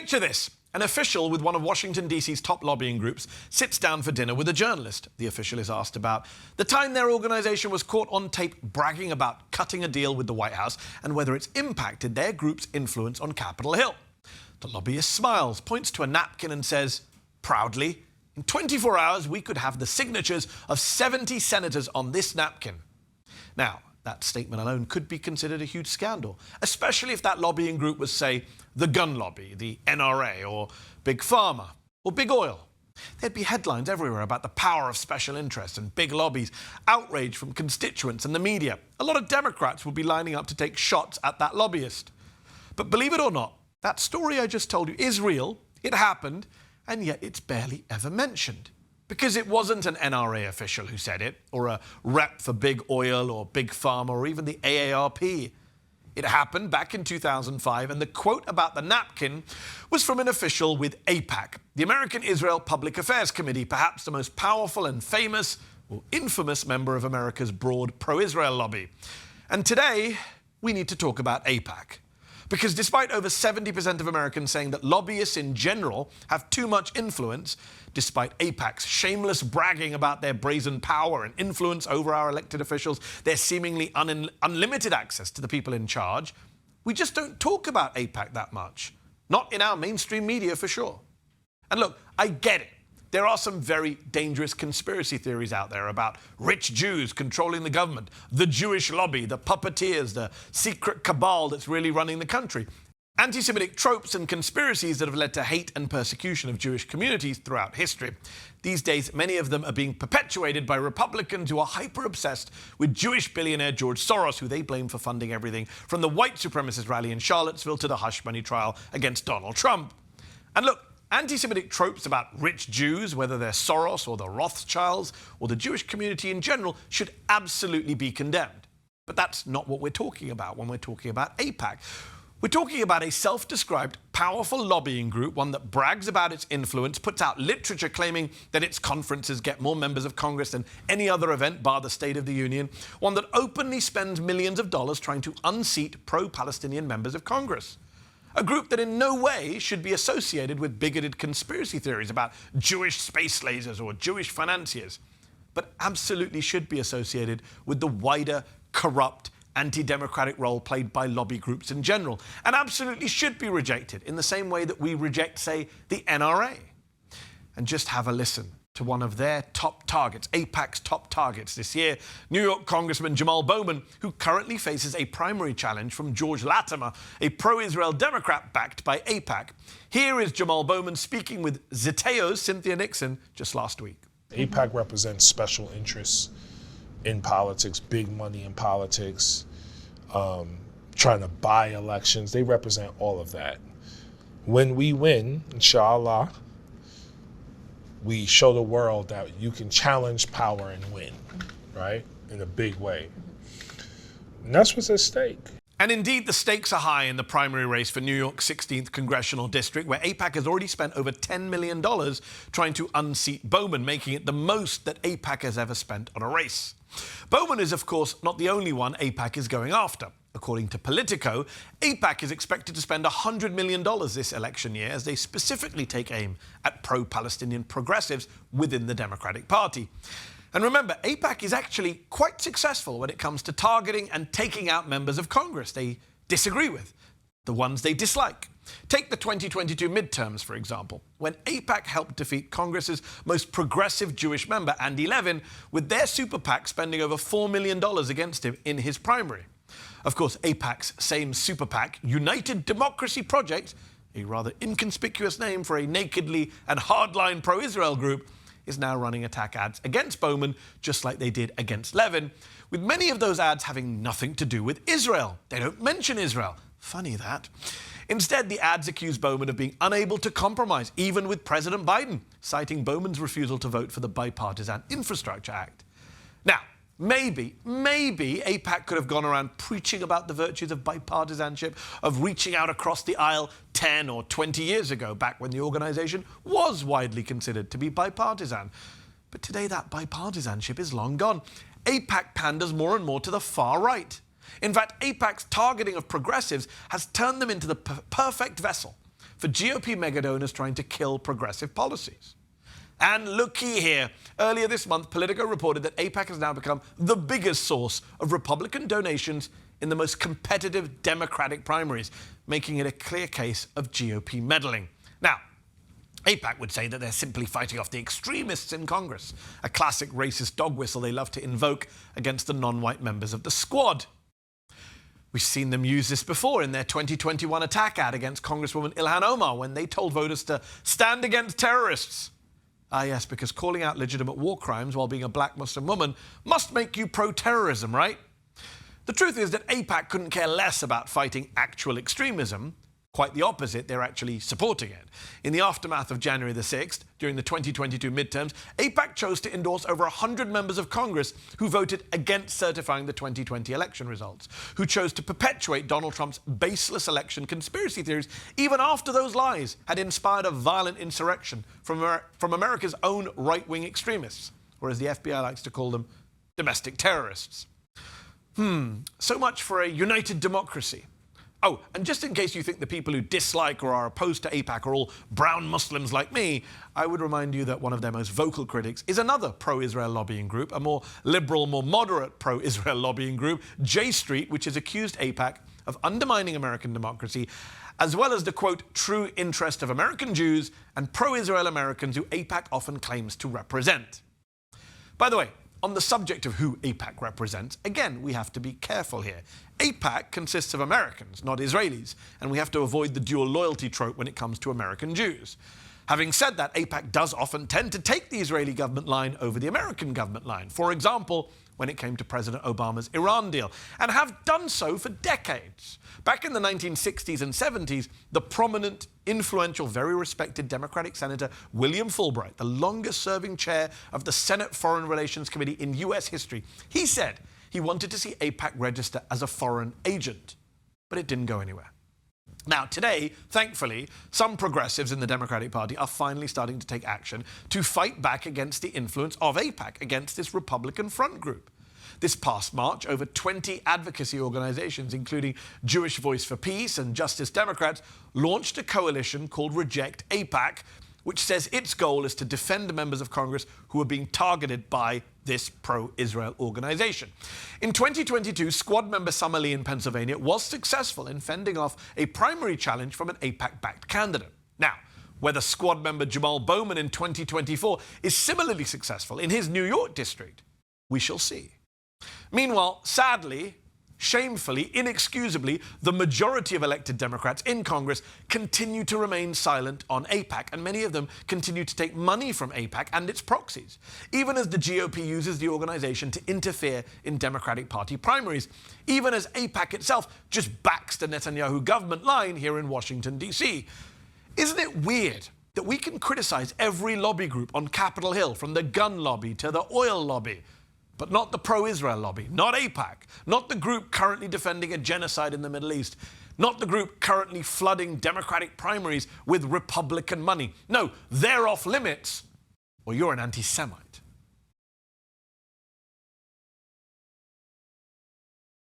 Picture this. An official with one of Washington, D.C.'s top lobbying groups sits down for dinner with a journalist. The official is asked about the time their organization was caught on tape bragging about cutting a deal with the White House and whether it's impacted their group's influence on Capitol Hill. The lobbyist smiles, points to a napkin and says, proudly, in 24 hours we could have the signatures of 70 senators on this napkin. Now, that statement alone could be considered a huge scandal, especially if that lobbying group was, say, the gun lobby, the NRA, or Big Pharma, or Big Oil. There'd be headlines everywhere about the power of special interests and big lobbies, outrage from constituents and the media. A lot of Democrats would be lining up to take shots at that lobbyist. But believe it or not, that story I just told you is real, it happened, and yet it's barely ever mentioned. Because it wasn't an NRA official who said it, or a rep for Big Oil or Big Pharma or even the AARP. It happened back in 2005, and the quote about the napkin was from an official with AIPAC, the American Israel Public Affairs Committee, perhaps the most powerful and famous or infamous member of America's broad pro-Israel lobby. And today, we need to talk about AIPAC. Because despite over 70% of Americans saying that lobbyists in general have too much influence, despite AIPAC's shameless bragging about their brazen power and influence over our elected officials, their seemingly unlimited access to the people in charge, we just don't talk about AIPAC that much. Not in our mainstream media, for sure. And look, I get it. There are some very dangerous conspiracy theories out there about rich Jews controlling the government, the Jewish lobby, the puppeteers, the secret cabal that's really running the country. Anti-Semitic tropes and conspiracies that have led to hate and persecution of Jewish communities throughout history. These days, many of them are being perpetuated by Republicans who are hyper-obsessed with Jewish billionaire George Soros, who they blame for funding everything from the white supremacist rally in Charlottesville to the hush money trial against Donald Trump. And look, anti-Semitic tropes about rich Jews, whether they're Soros or the Rothschilds or the Jewish community in general, should absolutely be condemned. But that's not what we're talking about when we're talking about AIPAC. We're talking about a self-described powerful lobbying group, one that brags about its influence, puts out literature claiming that its conferences get more members of Congress than any other event bar the State of the Union, one that openly spends millions of dollars trying to unseat pro-Palestinian members of Congress. A group that in no way should be associated with bigoted conspiracy theories about Jewish space lasers or Jewish financiers, but absolutely should be associated with the wider, corrupt, anti-democratic role played by lobby groups in general, and absolutely should be rejected in the same way that we reject, say, the NRA. And just have a listen to one of their top targets, AIPAC's top targets this year, New York Congressman Jamal Bowman, who currently faces a primary challenge from George Latimer, a pro-Israel Democrat backed by AIPAC. Here is Jamal Bowman speaking with Ziteo's Cynthia Nixon just last week. AIPAC represents special interests in politics, big money in politics, trying to buy elections. They represent all of that. When we win, inshallah, we show the world that you can challenge power and win, right? In a big way. And that's what's at stake. And indeed, the stakes are high in the primary race for New York's 16th congressional district, where AIPAC has already spent over $10 million trying to unseat Bowman, making it the most that AIPAC has ever spent on a race. Bowman is, of course, not the only one AIPAC is going after. According to Politico, AIPAC is expected to spend $100 million this election year as they specifically take aim at pro-Palestinian progressives within the Democratic Party. And remember, AIPAC is actually quite successful when it comes to targeting and taking out members of Congress they disagree with, the ones they dislike. Take the 2022 midterms, for example, when AIPAC helped defeat Congress's most progressive Jewish member, Andy Levin, with their super PAC spending over $4 million against him in his primary. Of course, AIPAC's same super PAC, United Democracy Project, a rather inconspicuous name for a nakedly and hardline pro-Israel group, is now running attack ads against Bowman, just like they did against Levin, with many of those ads having nothing to do with Israel. They don't mention Israel. Funny that. Instead, the ads accuse Bowman of being unable to compromise, even with President Biden, citing Bowman's refusal to vote for the Bipartisan Infrastructure Act. Now, maybe AIPAC could have gone around preaching about the virtues of bipartisanship, of reaching out across the aisle 10 or 20 years ago, back when the organization was widely considered to be bipartisan. But today that bipartisanship is long gone. AIPAC panders more and more to the far right. In fact, AIPAC's targeting of progressives has turned them into the perfect vessel for GOP megadonors trying to kill progressive policies. And looky here. Earlier this month, Politico reported that AIPAC has now become the biggest source of Republican donations in the most competitive Democratic primaries, making it a clear case of GOP meddling. Now, AIPAC would say that they're simply fighting off the extremists in Congress, a classic racist dog whistle they love to invoke against the non-white members of the squad. We've seen them use this before in their 2021 attack ad against Congresswoman Ilhan Omar when they told voters to stand against terrorists. Ah, yes, because calling out legitimate war crimes while being a black Muslim woman must make you pro-terrorism, right? The truth is that AIPAC couldn't care less about fighting actual extremism. Quite the opposite, they're actually supporting it. In the aftermath of January the 6th, during the 2022 midterms, AIPAC chose to endorse over 100 members of Congress who voted against certifying the 2020 election results, who chose to perpetuate Donald Trump's baseless election conspiracy theories even after those lies had inspired a violent insurrection from America's own right-wing extremists, or as the FBI likes to call them, domestic terrorists. So much for a united democracy. Oh, and just in case you think the people who dislike or are opposed to AIPAC are all brown Muslims like me, I would remind you that one of their most vocal critics is another pro-Israel lobbying group, a more liberal, more moderate pro-Israel lobbying group, J Street, which has accused AIPAC of undermining American democracy, as well as the, quote, true interest of American Jews and pro-Israel Americans who AIPAC often claims to represent. By the way, on the subject of who AIPAC represents, again, we have to be careful here. AIPAC consists of Americans, not Israelis, and we have to avoid the dual loyalty trope when it comes to American Jews. Having said that, AIPAC does often tend to take the Israeli government line over the American government line. For example, when it came to President Obama's Iran deal, and have done so for decades. Back in the 1960s and 70s, the prominent, influential, very respected Democratic Senator William Fulbright, the longest-serving chair of the Senate Foreign Relations Committee in U.S. history, he said he wanted to see AIPAC register as a foreign agent, but it didn't go anywhere. Now, today, thankfully, some progressives in the Democratic Party are finally starting to take action to fight back against the influence of AIPAC, against this Republican front group. This past March, over 20 advocacy organizations, including Jewish Voice for Peace and Justice Democrats, launched a coalition called Reject AIPAC, which says its goal is to defend the members of Congress who are being targeted by this pro-Israel organization. In 2022, squad member Summer Lee in Pennsylvania was successful in fending off a primary challenge from an AIPAC-backed candidate. Now, whether squad member Jamal Bowman in 2024 is similarly successful in his New York district, we shall see. Meanwhile, sadly, shamefully, inexcusably, the majority of elected Democrats in Congress continue to remain silent on AIPAC, and many of them continue to take money from AIPAC and its proxies, even as the GOP uses the organization to interfere in Democratic Party primaries, even as AIPAC itself just backs the Netanyahu government line here in Washington, D.C. Isn't it weird that we can criticize every lobby group on Capitol Hill, from the gun lobby to the oil lobby, but not the pro-Israel lobby, not AIPAC, not the group currently defending a genocide in the Middle East, not the group currently flooding Democratic primaries with Republican money. No, they're off limits, or you're an anti-Semite.